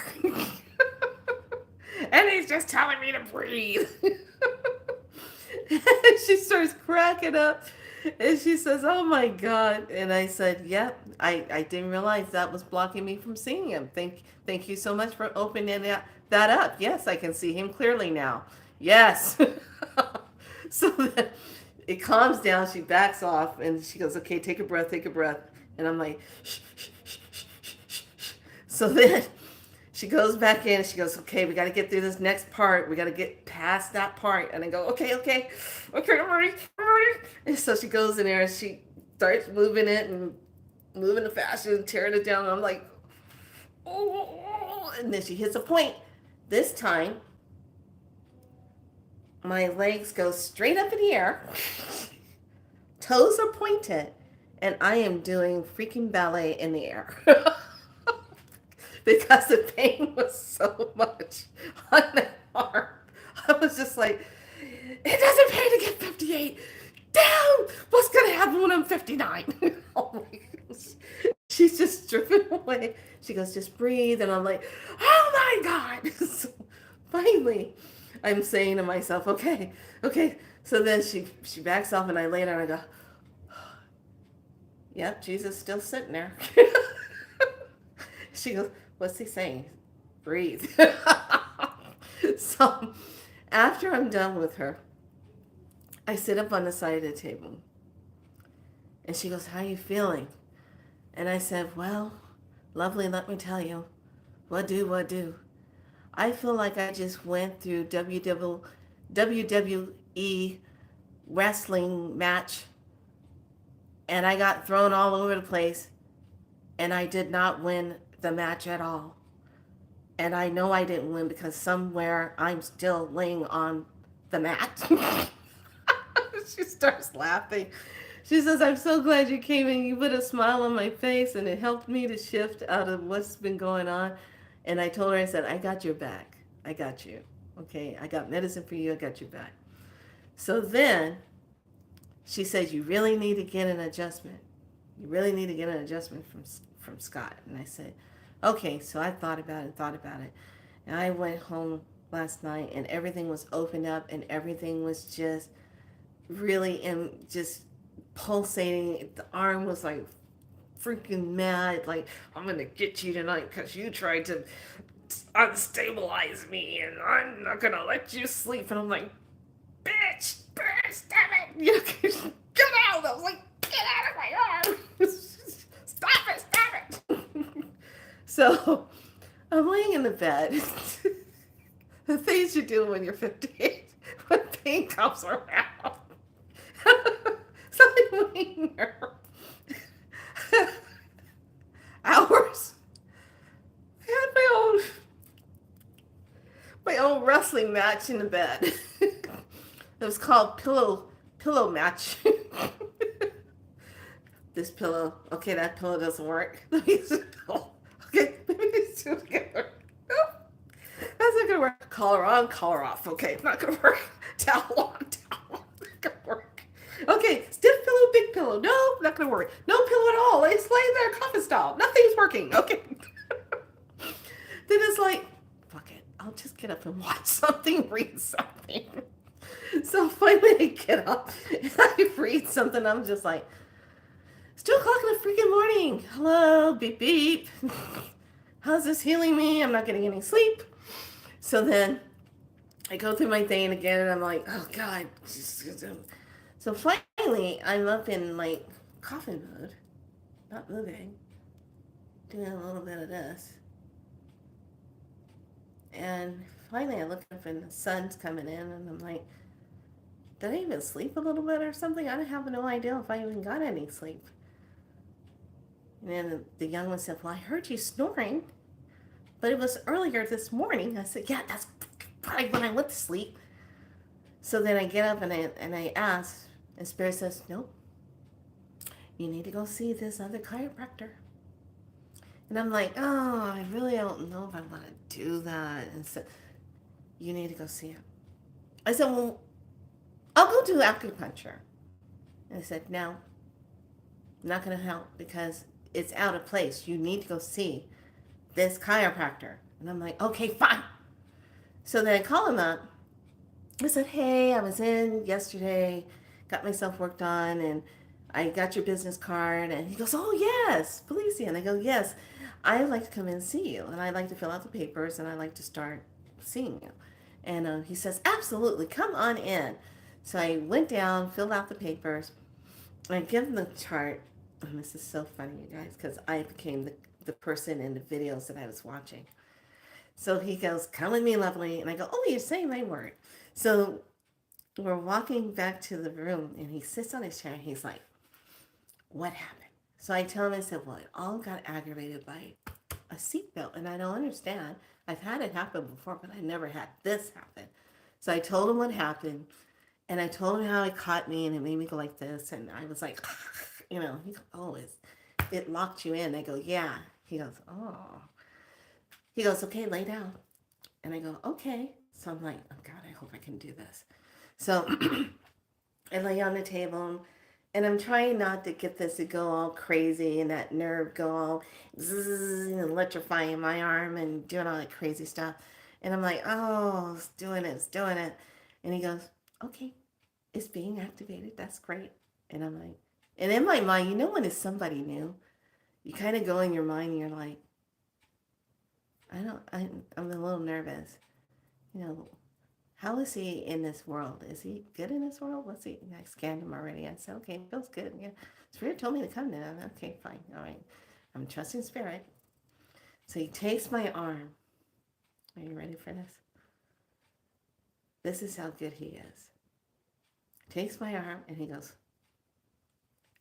And he's just telling me to breathe. She starts cracking up and she says, "Oh my God." And I said, "Yep, I didn't realize that was blocking me from seeing him. Thank you so much for opening that up. Yes, I can see him clearly now. Yes." So then it calms down. She backs off and she goes, "Okay, take a breath, take a breath." And I'm like, "Shh, shh, shh, shh, shh, shh, shh." So then she goes back in. She goes, "Okay, we got to get through this next part. We got to get past that part." And I go, "Okay, okay, okay, I'm ready, I'm ready." And so she goes in there and she starts moving it and moving the fashion and tearing it down. And I'm like, "Oh." And then she hits a point. This time, my legs go straight up in the air. Toes are pointed. And I am doing freaking ballet in the air. Because the pain was so much on my arm. I was just like, it doesn't pay to get 58. Damn! What's going to happen when I'm 59? Oh my gosh. She's just driven away. She goes, "Just breathe." And I'm like, oh my God. So finally, I'm saying to myself, okay, okay. So then she backs off and I lay down and I go, "Yep, Jesus is still sitting there." She goes, "What's he saying?" "Breathe." So after I'm done with her, I sit up on the side of the table. And she goes, "How are you feeling?" And I said, "Well, lovely, let me tell you. What do? I feel like I just went through WWE wrestling match and I got thrown all over the place and I did not win the match at all. And I know I didn't win because somewhere I'm still laying on the mat." She starts laughing. She says, "I'm so glad you came in. You put a smile on my face and it helped me to shift out of what's been going on." And I told her, I said, "I got your back. I got you. Okay, I got medicine for you. I got your back." So then she said, "You really need to get an adjustment. You really need to get an adjustment from Scott." And I said, "Okay." So I thought about it. And I went home last night and everything was opened up and everything was just really just pulsating. The arm was like freaking mad, like, "I'm gonna get you tonight because you tried to unstabilize me and I'm not gonna let you sleep." And I'm like, bitch, stop it. You know, get out. I was like, "Get out of my arm." Stop it. So I'm laying in the bed. The things you do when you're 58, when pain comes around. So I'm laying there hours. I had my own wrestling match in the bed. It was called pillow match. This pillow. Okay, that pillow doesn't work. Let me use a pillow. Okay, let me use two together. Nope, that's not gonna work. Collar on, collar off. Okay, not gonna work. Towel on, towel off. Not gonna work. Okay, stiff pillow, big pillow. No, not gonna work. No pillow at all. It's laying there coffin style. Nothing's working. Okay. Then it's like, fuck it. I'll just get up and watch something, read something. So finally I get up and I read something. I'm just like, it's 2 o'clock in the freaking morning. Hello, beep beep. How's this healing me? I'm not getting any sleep. So then I go through my thing again and I'm like, oh God. So finally I'm up in like coffin mode, not moving, doing a little bit of this. And finally I look up and the sun's coming in and I'm like, did I even sleep a little bit or something? I have no idea if I even got any sleep. And then the young one said, well, I heard you snoring, but it was earlier this morning. I said, yeah, that's probably when I went to sleep. So then I get up and I ask, and Spirit says, nope, you need to go see this other chiropractor. And I'm like, oh, I really don't know if I want to do that. And so, you need to go see him. I said, well, I'll go do acupuncture. And I said, no, not going to help because it's out of place. You need to go see this chiropractor. And I'm like, okay, fine. So then I call him up. I said, hey, I was in yesterday, got myself worked on, and I got your business card. And he goes, oh, yes, Felicia. And I go, yes, I'd like to come in and see you. And I'd like to fill out the papers, and I'd like to start seeing you. And he says, absolutely, come on in. So I went down, filled out the papers, and I give him the chart. And this is so funny, you guys, because I became the person in the videos that I was watching. So he goes, come with me, lovely. And I go, oh, you're saying my word. So we're walking back to the room, and he sits on his chair, and he's like, what happened? So I tell him, I said, well, it all got aggravated by a seatbelt, and I don't understand. I've had it happen before, but I never had this happen. So I told him what happened, and I told him how it caught me, and it made me go like this, and I was like, he goes, oh, it locked you in. I go, yeah. He goes, oh. He goes, okay, lay down. And I go, okay. So I'm like, oh, God, I hope I can do this. So I lay on the table, and I'm trying not to get this to go all crazy and that nerve go all zzz, and electrifying my arm and doing all that crazy stuff. And I'm like, oh, it's doing it, it's doing it. And he goes, okay, it's being activated. That's great. And I'm like, and in my mind, when it's somebody new, you kind of go in your mind and you're like, I'm a little nervous. How is he in this world? Is he good in this world? What's he? I scanned him already. I said, okay, feels good. Yeah. Spirit told me to come now. Okay, fine. All right. I'm trusting Spirit. So he takes my arm. Are you ready for this? This is how good he is. Takes my arm and he goes,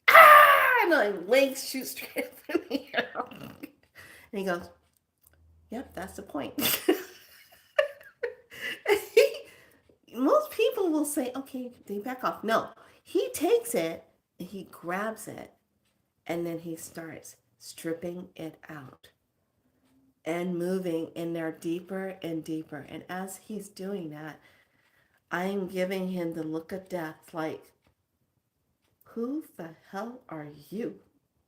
ah! And my legs shoot straight up in the air. And he goes, yep, that's the point. Most people will say, okay, they back off. No, he takes it and he grabs it and then he starts stripping it out and moving in there deeper and deeper. And as he's doing that, I'm giving him the look of death, like, who the hell are you?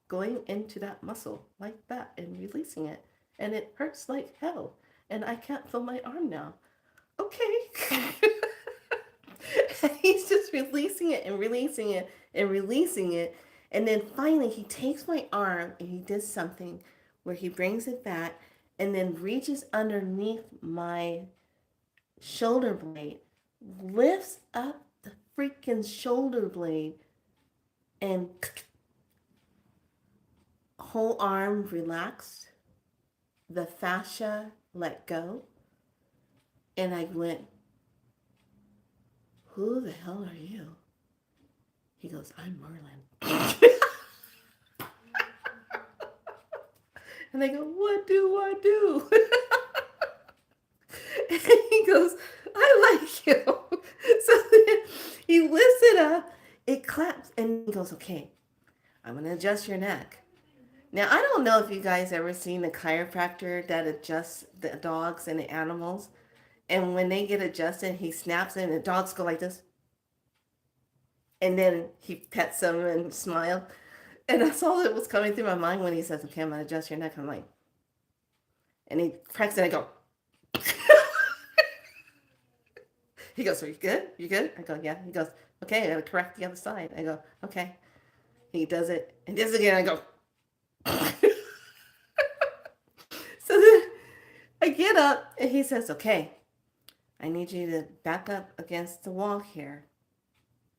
Going into that muscle like that and releasing it. And it hurts like hell. And I can't feel my arm now. Okay. And he's just releasing it and releasing it and releasing it. And then finally he takes my arm and he does something where he brings it back and then reaches underneath my shoulder blade, lifts up the freaking shoulder blade, and whole arm relaxed, the fascia let go, and I went, who the hell are you? He goes, I'm Merlin. And I go, what do I do? And he goes, I like you. So then he lifts it up, it claps, and he goes, okay, I'm going to adjust your neck. Now, I don't know if you guys ever seen a chiropractor that adjusts the dogs and the animals. And when they get adjusted, he snaps and the dogs go like this. And then he pets them and smiles. And that's all that was coming through my mind when he says, okay, I'm going to adjust your neck. I'm like, and he cracks it and I go. He goes, are you good? You good? I go, yeah. He goes, okay, I got to correct the other side. I go, okay. He does it and does it again. I go. So then I get up and he says, okay, I need you to back up against the wall here.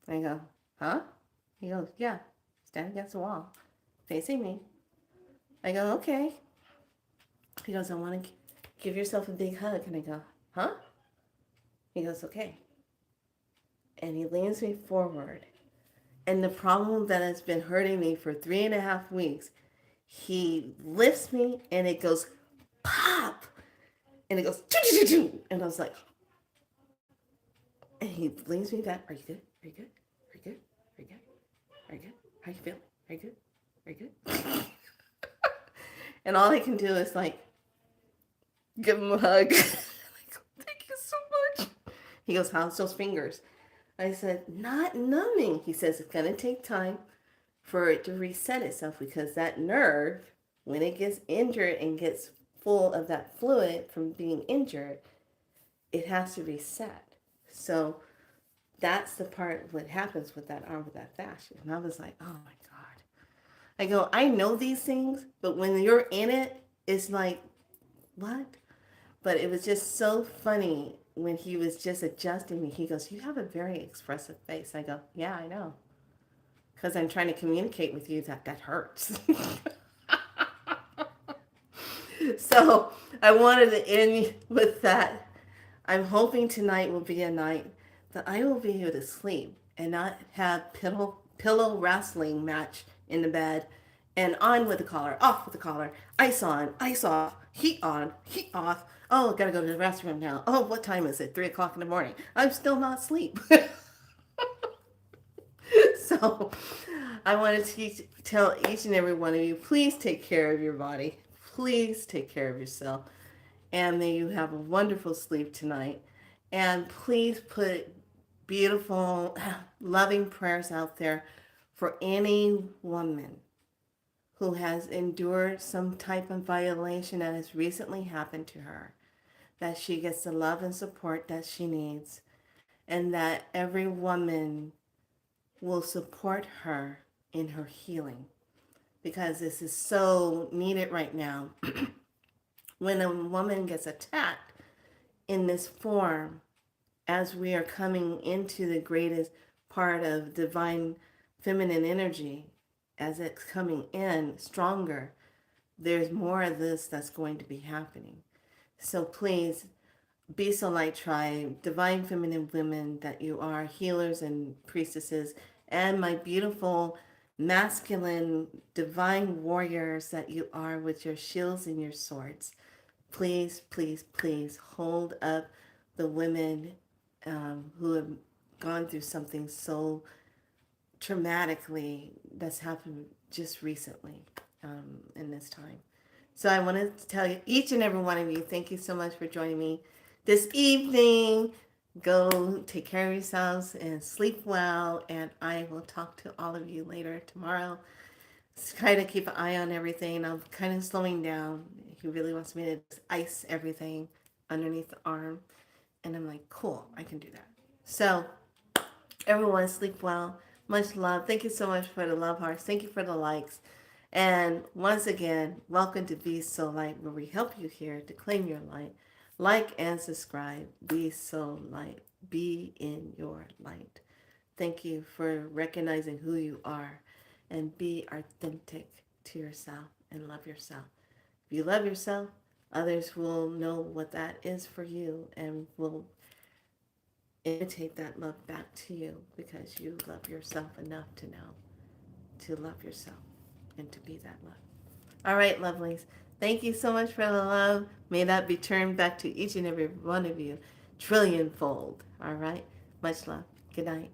I go, huh? He goes, yeah, stand against the wall, facing me. I go, okay. He goes, I want to give yourself a big hug. And I go, huh? He goes, okay. And he leans me forward. And the problem that has been hurting me for 3.5 weeks, he lifts me and it goes pop. And it goes, and I was like, and he leans me back. Are you good? Are you good? Are you good? Are you good? Are you good? How you feeling? Are you good? Are you good? And all I can do is like, give him a hug. I go, thank you so much. He goes, how's those fingers? I said, not numbing. He says, it's going to take time for it to reset itself because that nerve, when it gets injured and gets full of that fluid from being injured, it has to reset. So that's the part what happens with that arm with that fascia. And I was like, oh my God. I go, I know these things, but when you're in it, it's like, what? But it was just so funny when he was just adjusting me. He goes, you have a very expressive face. I go, yeah, I know. Because I'm trying to communicate with you that hurts. So I wanted to end with that. I'm hoping tonight will be a night that I will be able to sleep and not have pillow wrestling match in the bed and on with the collar, off with the collar, ice on, ice off, heat on, heat off. Oh, gotta go to the restroom now. Oh, what time is it? 3 o'clock in the morning. I'm still not asleep. So I want to tell each and every one of you, please take care of your body. Please take care of yourself. And may you have a wonderful sleep tonight. And please put beautiful, loving prayers out there for any woman who has endured some type of violation that has recently happened to her, that she gets the love and support that she needs, and that every woman will support her in her healing, because this is so needed right now. When a woman gets attacked in this form, as we are coming into the greatest part of divine feminine energy, as it's coming in stronger, there's more of this that's going to be happening. So please, Be So Light Tribe, divine feminine women that you are, healers and priestesses, and my beautiful masculine divine warriors that you are with your shields and your swords. Please, please, please hold up the women who have gone through something so traumatically that's happened just recently in this time. So I wanted to tell you, each and every one of you, thank you so much for joining me this evening. Go take care of yourselves and sleep well. And I will talk to all of you later tomorrow. Just kind of keep an eye on everything. I'm kind of slowing down. He really wants me to ice everything underneath the arm. And I'm like, cool, I can do that. So everyone sleep well. Much love. Thank you so much for the love hearts. Thank you for the likes. And once again, welcome to Be So Light, where we help you here to claim your light. Like and subscribe. Be So Light. Be in your light. Thank you for recognizing who you are, and be authentic to yourself and love yourself. If you love yourself, others will know what that is for you and will imitate that love back to you, because you love yourself enough to know to love yourself and to be that love. All right, lovelies. Thank you so much for the love. May that be turned back to each and every one of you trillionfold. All right. Much love. Good night.